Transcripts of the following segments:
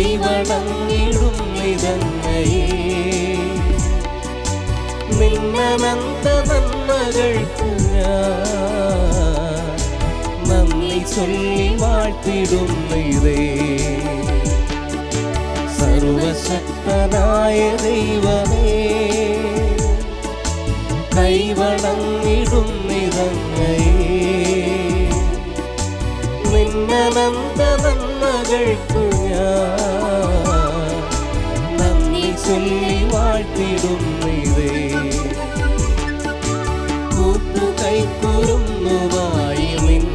കൈവണങ്ങിടും നിതങ്ങയെ നിന്നനന്ത നന്മകൾക്ക് ഞാൻ നന്ദി ചൊല്ലി വാഴ്ത്തിടുന്നതേ. സർവശക്തനായ ദൈവമേ കൈവണങ്ങിടും നിതങ്ങയെ നിന്നനന്ത നന്മകൾക്കു ഞാൻ നന്ദി ചൊല്ലി വാഴ്ത്തിടുന്നതേ. കൂട്ടുകൈക്കുറുന്നുമായി നിൻ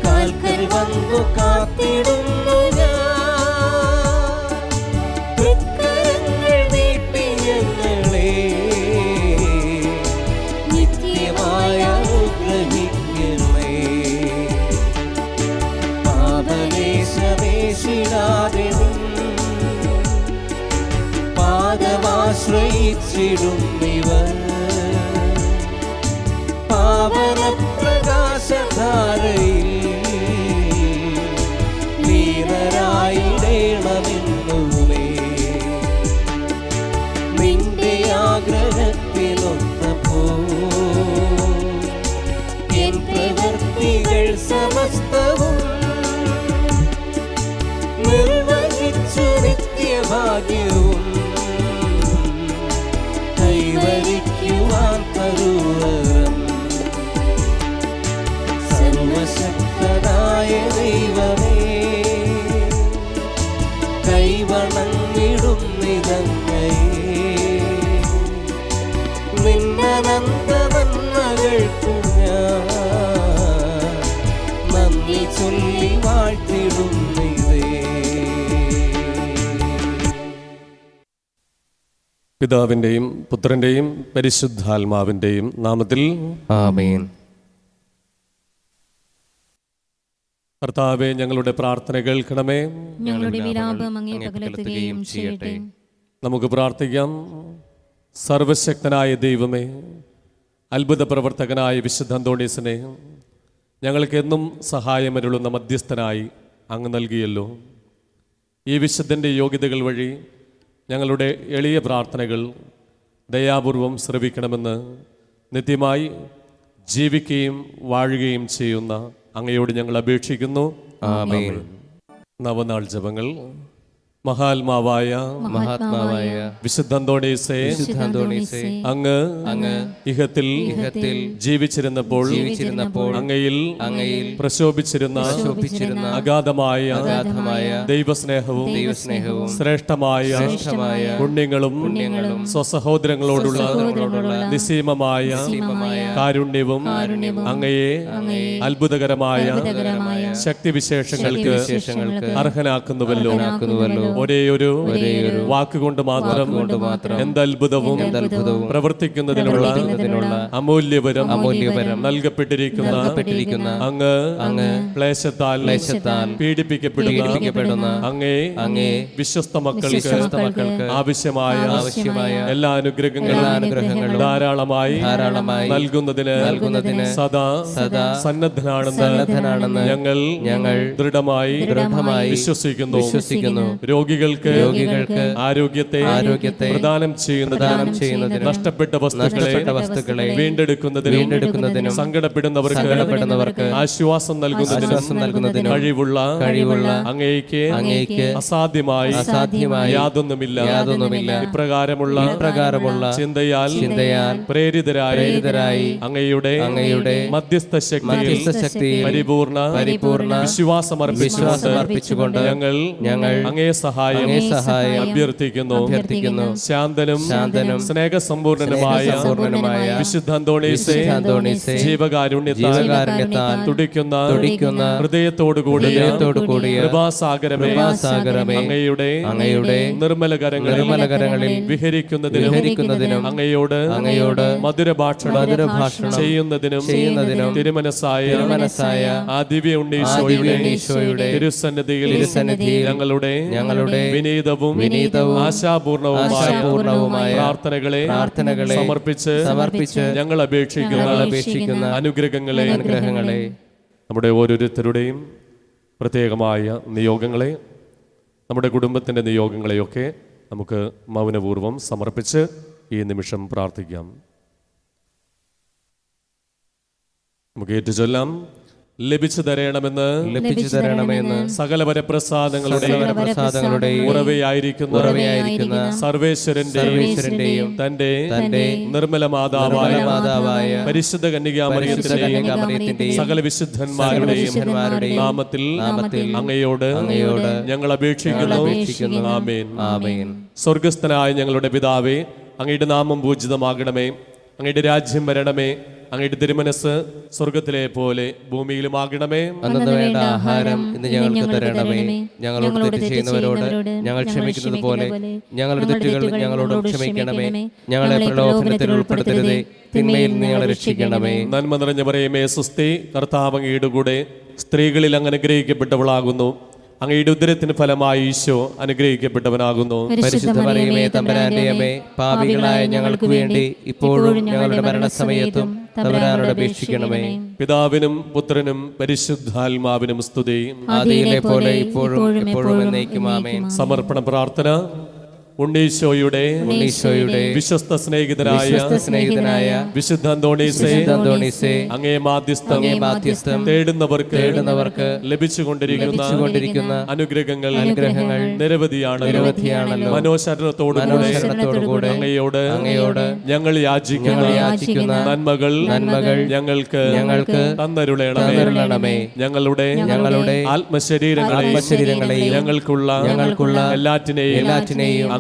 കാൽക്കൽ വന്നു കാത്തിടുന്നു ഞാൻ. തൃക്കരങ്ങൾ നീട്ടി ഞങ്ങളെ നിത്യമായ അനുഗ്രഹിക്കണേ. പാപലേശമേശിടാതെ പാദമാശ്രയിച്ചിടുന്നിവർ പാവന പ്രകാശധാരയിൽ ലീനരായിടേണമെന്നുമേ. നിന്റെ ആഗ്രഹത്തിലൊത്തപ്പോ എൻ പ്രവൃത്തികൾ സമസ്തവും നിർവഹിച്ചു നിത്യഭാഗ്യവും കൈവരിക്കുവാൻ തരുവരം. സർവശക്തനായ ദൈവമേ കൈവണങ്ങിടും നിതങ്ങയെ നിന്നനന്ത നന്മകൾക്കു ഞാൻ നന്ദി ചൊല്ലി വാഴ്ത്തിടുന്നതേ. പിതാവിൻ്റെയും പുത്രൻ്റെയും പരിശുദ്ധാത്മാവിൻ്റെയും നാമത്തിൽ ആമേൻ. കർത്താവേ, ഞങ്ങളുടെ പ്രാർത്ഥന കേൾക്കണമേ. ഞങ്ങളുടെ വിലാപം അങ്ങേ പകലെത്തുകയും ചെയ്യട്ടെ. നമുക്ക് പ്രാർത്ഥിക്കാം. സർവശക്തനായ ദൈവമേ, അത്ഭുത പ്രവർത്തകനായ വിശുദ്ധ അന്തോണീസിനെ ഞങ്ങൾക്ക് എന്നും സഹായമരുളുന്ന മധ്യസ്ഥനായി അങ്ങ് നൽകിയല്ലോ. ഈ വിശുദ്ധൻ്റെ യോഗ്യതകൾ വഴി ഞങ്ങളുടെ എളിയ പ്രാർത്ഥനകൾ ദയാപൂർവം ശ്രവിക്കണമെന്ന് നിത്യമായി ജീവിക്കുകയും വാഴുകയും ചെയ്യുന്ന അങ്ങയോട് ഞങ്ങൾ അപേക്ഷിക്കുന്നു. ആമേൻ. നവനാൾ ജപങ്ങൾ. മഹാത്മാവായ വിശുദ്ധ അന്തോണീസേ, അങ്ങ് ഇഹത്തിൽ ജീവിച്ചിരുന്നപ്പോൾ അങ്ങയിൽ പ്രശോഭിച്ചിരുന്ന അഗാധമായ ദൈവസ്നേഹവും ശ്രേഷ്ഠമായ പുണ്യങ്ങളും സ്വസഹോദരങ്ങളോടുള്ള നിസ്സീമമായ കാരുണ്യവും അങ്ങയെ അത്ഭുതകരമായ ശക്തിവിശേഷങ്ങൾക്ക് അർഹനാക്കുന്നുവല്ലോ. ഒരേയൊരു വാക്കുകൊണ്ട് മാത്രം എന്തത്ഭുതവും പ്രവർത്തിക്കുന്നതിനുള്ള അമൂല്യവരം നൽകപ്പെട്ടിരിക്കുന്ന അങ്ങ് ക്ലേശത്താൽ പീഡിപ്പിക്കപ്പെടുന്ന അങ്ങേ വിശ്വസ്ത മക്കൾക്ക് ആവശ്യമായ എല്ലാ അനുഗ്രഹങ്ങളും ധാരാളമായി നൽകുന്നതിന് സദാ സന്നദ്ധനാണെന്ന് ഞങ്ങൾ ദൃഢമായി വിശ്വസിക്കുന്നു. രോഗികൾക്ക് ആരോഗ്യത്തെ പ്രദാനം ചെയ്യുന്നതിന് നഷ്ടപ്പെട്ട വസ്തുക്കളെ വീണ്ടെടുക്കുന്നതിനും സങ്കടപ്പെടുന്നവർക്ക് ആശ്വാസം നൽകുന്നതിനും കഴിവുള്ള അങ്ങേക്ക് അസാധ്യമായി യാതൊന്നുമില്ല. ഇപ്രകാരമുള്ള ചിന്തയാൽ പ്രേരിതരായി അങ്ങയുടെ മധ്യസ്ഥ ശക്തിയിൽ പരിപൂർണ വിശ്വാസമർപ്പിച്ചുകൊണ്ട് ഞങ്ങൾ അങ്ങേ സഹായം അഭ്യർത്ഥിക്കുന്നു. ശാന്തനും സ്നേഹസമ്പൂർണനുമായ വിശുദ്ധ അന്തോണീസേ, ജീവകാരുണ്യത്താൽ തുടിക്കുന്ന ഹൃദയത്തോടുകൂടിയ കൃപാസാഗരമേ, അങ്ങയുടെ നിർമ്മല കരങ്ങളിൽ വിഹരിക്കുന്നതിനും അങ്ങയോട് മധുരഭാഷണം ചെയ്യുന്നതിനും തിരുമനസായ ആ ദിവ്യ ഉണ്ണീശോയുടെ തിരുസന്നിധിയിൽ ഞങ്ങളുടെ വിനീതവും ആശാപൂർണവുമായ പ്രാർത്ഥനകളെ സമർപ്പിച്ച് ഞങ്ങൾ അപേക്ഷിക്കുന്ന അനുഗ്രഹങ്ങളെ നമ്മുടെ ഓരോരുത്തരുടെയും പ്രത്യേകമായ നിയോഗങ്ങളെ, നമ്മുടെ കുടുംബത്തിൻ്റെ നിയോഗങ്ങളെയൊക്കെ നമുക്ക് മൗനപൂർവ്വം സമർപ്പിച്ച് ഈ നിമിഷം പ്രാർത്ഥിക്കാം. നമുക്ക് ഏറ്റുചൊല്ലാം. ലഭിച്ചു തരണമെന്ന് സകല വരപ്രസാദങ്ങളുടെയും ഉറവയായിരിക്കുന്ന സർവേശ്വരന്റെയും തന്റെ നിർമ്മല മാതാവായ പരിശുദ്ധ കന്യകാമറിയത്തിന്റെയും സകല വിശുദ്ധന്മാരുടെയും നാമത്തിൽ അങ്ങയോട് ഞങ്ങൾ അപേക്ഷിക്കുന്നു. ആമേൻ. സ്വർഗസ്ഥനായ ഞങ്ങളുടെ പിതാവേ, അങ്ങയുടെ നാമം പൂജിതമാകണമേ, അങ്ങയുടെ രാജ്യം വരണമേ, അങ്ങയുടെ തിരുമനസ് സ്വർഗത്തിലെ പോലെ ഭൂമിയിലുമാകണമേ. അന്നു വേണ്ട ആഹാരം ഇന്ന് ഞങ്ങൾക്ക് തരണമേ. ഞങ്ങളോട് തെറ്റ് ചെയ്യുന്നവരോട് ഞങ്ങൾ ക്ഷമിക്കുന്നത് പോലെ ഞങ്ങളുടെ തെറ്റുകൾ ഞങ്ങളോട് ക്ഷമിക്കണമേ. ഞങ്ങളെ പ്രലോഭനത്തിൽ ഉൾപ്പെടുത്തരുതേ, തിന്മയിൽ നിന്ന് ഞങ്ങളെ രക്ഷിക്കണമേ. നന്മ നിറഞ്ഞ മറിയമേ സ്വസ്തി, കർത്താവ് അങ്ങയുടെ കൂടെ സ്ത്രീകളിൽ അങ്ങ് അനുഗ്രഹിക്കപ്പെട്ടവളാകുന്നു. അങ്ങയുടെ ഉദരത്തിന് ഫലമായി ഈശോ അനുഗ്രഹിക്കപ്പെട്ടവനാകുന്നു. പരിശുദ്ധ മറിയമേ തമ്പുരാന്റെ അമ്മേ, പാപികളായ ഞങ്ങൾക്ക് വേണ്ടി ഇപ്പോഴും ഞങ്ങളുടെ മരണസമയത്തും തമ്പുരാനോട് അപേക്ഷിക്കണമേ. പിതാവിനും പുത്രനും പരിശുദ്ധാത്മാവിനും സ്തുതി. ആദിയിലെ പോലെ ഇപ്പോഴും എപ്പോഴും എന്നേക്കും ആമേൻ. സമർപ്പണ പ്രാർത്ഥന. ഉണ്ണീശോയുടെ വിശ്വസ്ത സ്നേഹിതനായ വിശുദ്ധ അന്തോണീസേ, അങ്ങേ മാധ്യസ്ഥം തേടുന്നവർക്ക് ലഭിച്ചുകൊണ്ടിരിക്കുന്ന അനുഗ്രഹങ്ങൾ നിരവധിയാണല്ലോ. മനോശരണത്തോടുകൂടെ അങ്ങയോട് ഞങ്ങൾ യാചിക്കുന്ന നന്മകൾ ഞങ്ങൾക്ക് തന്നരുളണമേ. ഞങ്ങളുടെ ആത്മശരീരങ്ങളെയും ഞങ്ങൾക്കുള്ള എല്ലാറ്റിനെയും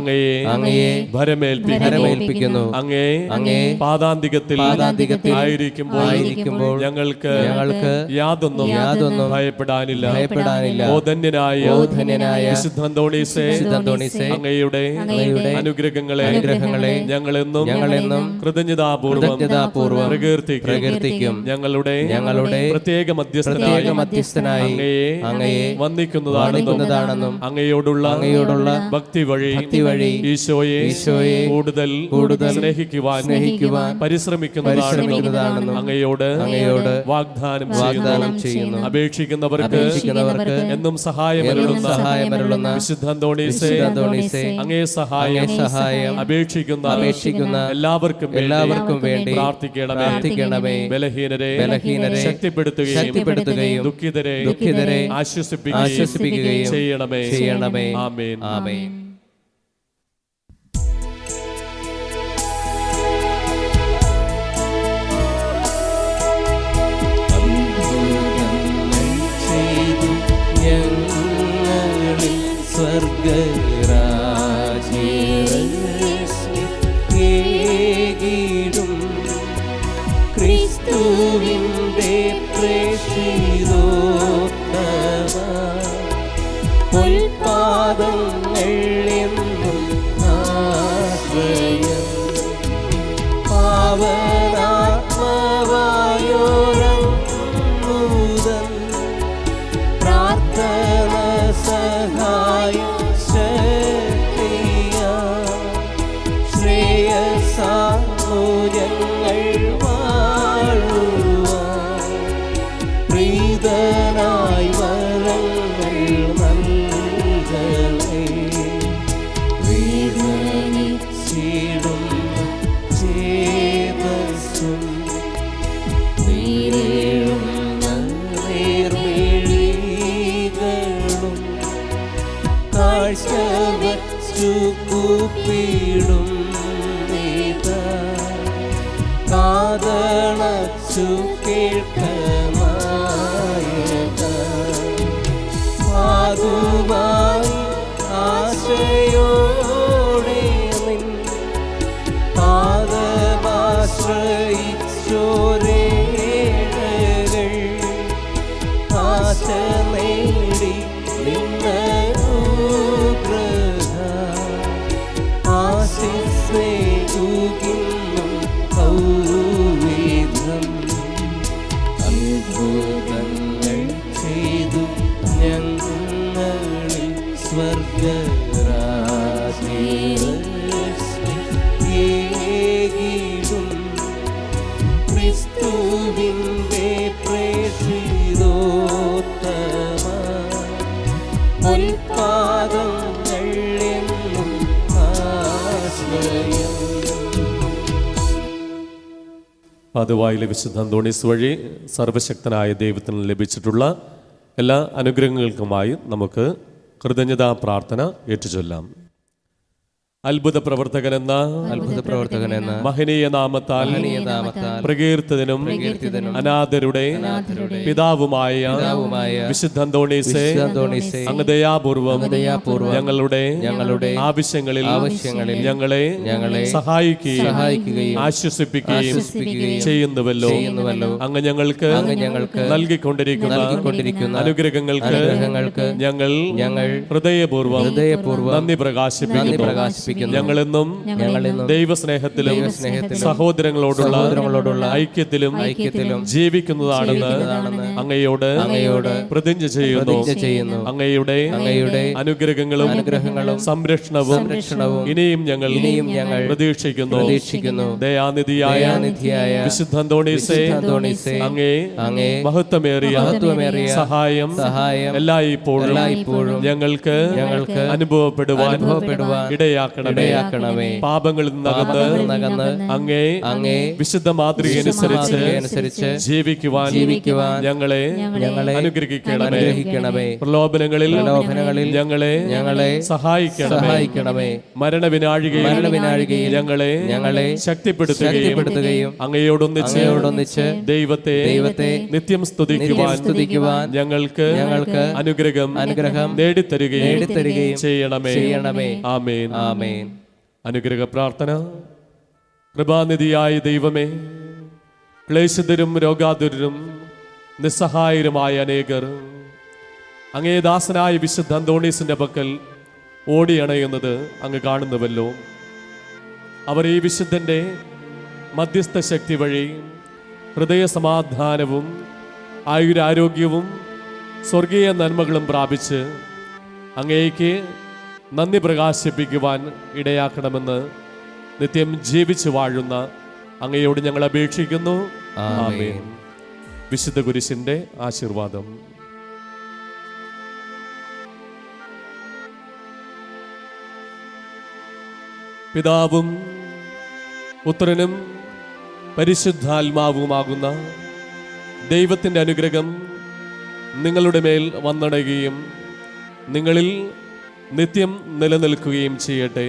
അങ്ങയെ ഭരമേൽപ്പിക്കുന്നു. അങ്ങേ പാദാന്തികത്തിൽ ആയിരിക്കുമ്പോൾ ഞങ്ങൾക്ക് യാതൊന്നും ഭയപ്പെടാനില്ല. ഓ ധന്യനായ വിശുദ്ധ അന്തോണീസേ, അങ്ങയുടെ അനുഗ്രഹങ്ങളെ ഞങ്ങളെന്നും കൃതജ്ഞതാപൂർവം പ്രകീർത്തിക്കും. ഞങ്ങളുടെ പ്രത്യേക മധ്യസ്ഥനായി അങ്ങയെ വന്ദിക്കുന്നതാണെന്നും അങ്ങയോടുള്ള ഭക്തി വഴി ഈശോയെ കൂടുതൽ സ്നേഹിക്കുവാൻ പരിശ്രമിക്കുന്നതാണെന്നും അങ്ങയോട് വാഗ്ദാനം ചെയ്യുന്നു. അപേക്ഷിക്കുന്നവർക്ക് എന്നും സഹായമരുളുന്ന വിശുദ്ധ അന്തോണീസേ, അങ്ങേ സഹായം അപേക്ഷിക്കുന്ന എല്ലാവർക്കും വേണ്ടി പ്രാർത്ഥിക്കണമേ. ബലഹീനരെ ശക്തിപ്പെടുത്തുകയും ദുഃഖിതരെ ആശ്വസിപ്പിക്കുകയും ചെയ്യണമേ. ആമേൻ. സ്വർഗരാജ്യം ക്രിസ്തുവിന്റെ പ്രേക്ഷിതോത്തമ ഉൽപാദങ്ങൾ എന്നും ആശ്രയം പാവനാത്മവായോരൂതൻ പ്രാർത്ഥന സഹായം ശ്രേയസാമൂല്യങ്ങൾ വാഴുവാൻ പ്രീതനായി വരങ്ങൾ നൽകണേ. വേദനിച്ചിടും ചേതസ്സും നീരേഴുന്ന നേർമിഴികളും കാഴ്ച വച്ചു കൂപ്പിടും കാതളച്ചു കേൾക്കമായക പാതുവായി ആശയോടെ നിൻ പാദമാശ്രയിച്ചോരേഴകൾ ആശ നേടി നിന്നനുഗ്രഹ ആശിസ്നേഹിക്കുന്നു ൗവിധം അത്ഭുതങ്ങൾ ചെയ്തു ഞങ്ങളിൽ സ്വർഗരാജ്യം ക്രിസ്തുവിന്റെ പ്രേക്ഷിതോത്തമ പൊൽപാദങ്ങൾ എന്നും ആശ്രയം. പാതുവായിലെ വിശുദ്ധ അന്തോണീസ് വഴി സർവശക്തനായ ദൈവത്തിന് ലഭിച്ചിട്ടുള്ള എല്ലാ അനുഗ്രഹങ്ങൾക്കുമായി നമുക്ക് കൃതജ്ഞതാ പ്രാർത്ഥന ഏറ്റുചൊല്ലാം. അത്ഭുത പ്രവർത്തകനെന്ന മഹനീയ നാമത്താൽ പ്രകീർത്തിതനും അനാഥരുടെ പിതാവുമായ വിശുദ്ധ അന്തോണീസേ, അങ്ങ് ദയാപൂർവം ഞങ്ങളുടെ ആവശ്യങ്ങളിൽ ഞങ്ങളെ സഹായിക്കുകയും ആശ്വസിപ്പിക്കുകയും ചെയ്യുന്നുവല്ലോ. അങ്ങ് ഞങ്ങൾക്ക് നൽകിക്കൊണ്ടിരിക്കുന്ന അനുഗ്രഹങ്ങൾക്ക് ഞങ്ങൾ ഹൃദയപൂർവ്വം നന്ദി പ്രകാശിപ്പിക്കുന്നു. ഞങ്ങളെന്നും ദൈവസ്നേഹത്തിലും സഹോദരങ്ങളോടുള്ള ഐക്യത്തിലും ജീവിക്കുന്നതാണെന്ന് അങ്ങയോട് പ്രതിജ്ഞ ചെയ്യുന്നു. അങ്ങയുടെ അനുഗ്രഹങ്ങളും സംരക്ഷണവും ഇനിയും ഞങ്ങൾ പ്രതീക്ഷിക്കുന്നു. ദയാനിധിയായ വിശുദ്ധ അന്തോണീസേ, അങ്ങേ മഹത്വമേറിയ സഹായം എല്ലായ്പ്പോഴും ഞങ്ങൾക്ക് അനുഭവപ്പെടുവാൻ ഇടയാക്കണമേ. പാപങ്ങളിൽ നിന്നകന്ന് അങ്ങേ വിശുദ്ധ മാതൃകയനുസരിച്ച് ജീവിക്കുവാൻ ഞങ്ങളെ അനുഗ്രഹിക്കണമേ. പ്രലോഭനങ്ങളിൽ ഞങ്ങളെ സഹായിക്കണമേ. മരണവിനാഴികയിൽ ഞങ്ങളെ ശക്തിപ്പെടുത്തുകയും അങ്ങയോടൊന്നിച്ച് ദൈവത്തെ നിത്യം സ്തുതിക്കുവാൻ ഞങ്ങൾക്ക് അനുഗ്രഹം നേടിത്തരുകയും ചെയ്യണമേ. ആമേൻ. അനുഗ്രഹ പ്രാർത്ഥന. കൃപാനിധിയായ ദൈവമേ, ക്ലേശിതരും രോഗാതുരരും നിസ്സഹായരുമായ അനേകർ അങ്ങേ ദാസനായ വിശുദ്ധ അന്തോണീസിന്റെ പക്കൽ ഓടിയണയുന്നത് അങ്ങ് കാണുന്നുവല്ലോ. അവർ ഈ വിശുദ്ധന്റെ മധ്യസ്ഥ ശക്തി വഴി ഹൃദയ സമാധാനവും ആയുരാരോഗ്യവും സ്വർഗീയ നന്മകളും പ്രാപിച്ച് അങ്ങേക്ക് നന്ദി പ്രകാശിപ്പിക്കുവാൻ ഇടയാക്കണമെന്ന് നിത്യം ജീവിച്ചു വാഴുന്ന അങ്ങയോട് ഞങ്ങൾ അപേക്ഷിക്കുന്നു. ആമേൻ. വിശുദ്ധ കുരിശിന്റെ ആശീർവാദം. പിതാവും പുത്രനും പരിശുദ്ധാത്മാവുമാകുന്ന ദൈവത്തിൻ്റെ അനുഗ്രഹം നിങ്ങളുടെ മേൽ വന്നടയുകയും നിങ്ങളിൽ നിത്യം നിലനിൽക്കുകയും ചെയ്യട്ടെ.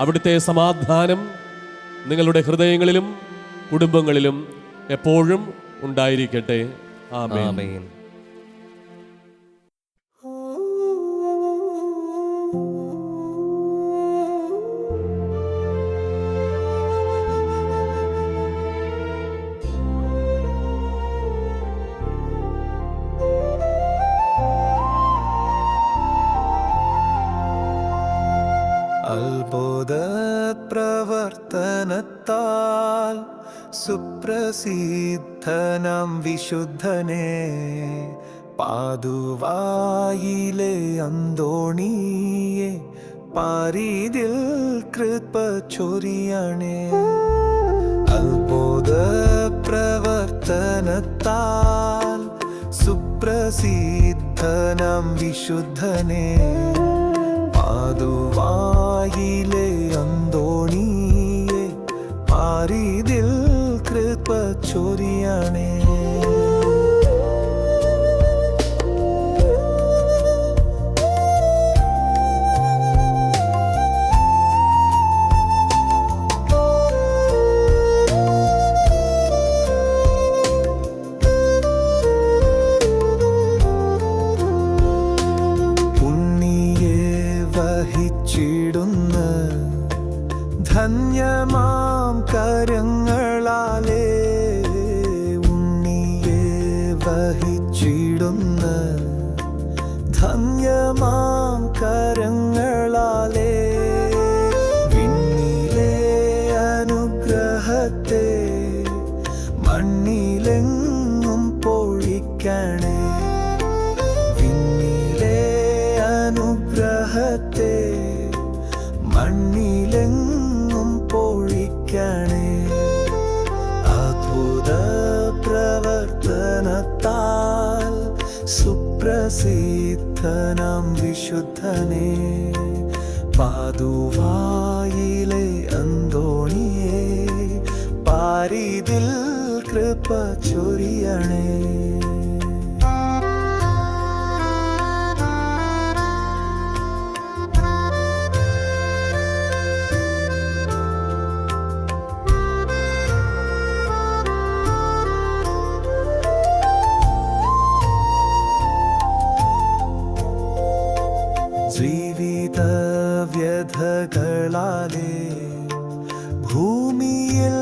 അവിടുത്തെ സമാധാനം നിങ്ങളുടെ ഹൃദയങ്ങളിലും കുടുംബങ്ങളിലും എപ്പോഴും ഉണ്ടായിരിക്കട്ടെ. ആമേൻ. അത്ഭുത പ്രവർത്തനത്താൽ സുപ്രസിദ്ധനാം വിശുദ്ധനെ പാതുവായിലെ അന്തോണിയെ പാരിതിൽ കൃപ ചൊരിയണേ. അത്ഭുത പ്രവർത്തനത്താൽ സുപ്രസിദ്ധനാം വിശുദ്ധനെ പാതുവായിലെ അന്തോണിയെ പാരിതിൽ കൃപ ചൊരിയണേ. ധന്യമാം കരങ്ങളാലേ ഉണ്ണിയെ വഹിച്ചിടുന്ന ധന്യമാം കരങ്ങളാലേ വിണ്ണിലെ അനുഗ്രഹത്തെ മണ്ണിലെങ്ങും പൊഴിക്കണേ. വിണ്ണിലെ അനുഗ്രഹത്തെ മണ്ണിലെങ്ങും പൊഴിക്കണേ. അത്ഭുത പ്രവർത്തനത്താൽ സുപ്ര സുപ്രസിദ്ധനാം വിശുദ്ധനെ പാതുവായിലെ അന്തോണിയെ പാരിതിൽ കൃപ ചൊരിയണേ. ജീവിത വ്യഥകളാലേ ഭൂമിയിൽ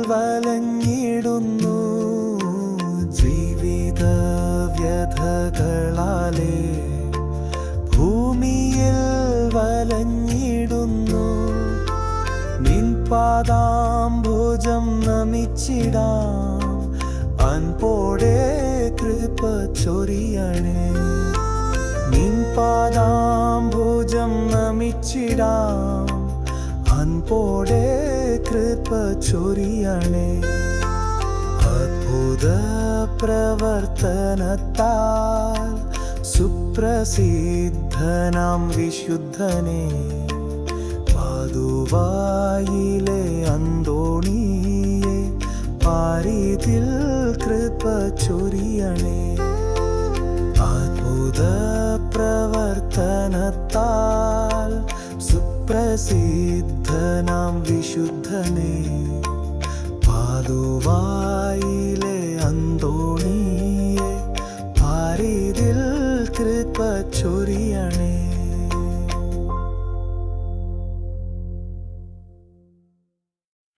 വലഞ്ഞിടുന്നു. ജീവിത വ്യഥകളാലേ ഭൂമിയിൽ വലഞ്ഞിടുന്നു. നിൻ പാദാംബുജം നമിച്ചിടാം, അൻപോടെ കൃപ ചൊരിയണേ. നിൻ പാദാംബുജം നമിച്ചിടാം, അൻപോടെ കൃപ ചൊരിയണേ. അത്ഭുത പ്രവർത്തനത്താൽ സുപ്രസിദ്ധനാം വിശുദ്ധനെ പാതുവായിലെ അന്തോണിയെ പാരിതിൽ കൃപ ചൊരിയണേ. അത്ഭുത പ്രവർത്തനത്താൽ സുപ്രസിദ്ധനാം വിശുദ്ധനെ പാതുവായിലെ അന്തോണിയെ പാരിതിൽ കൃപ ചൊരിയ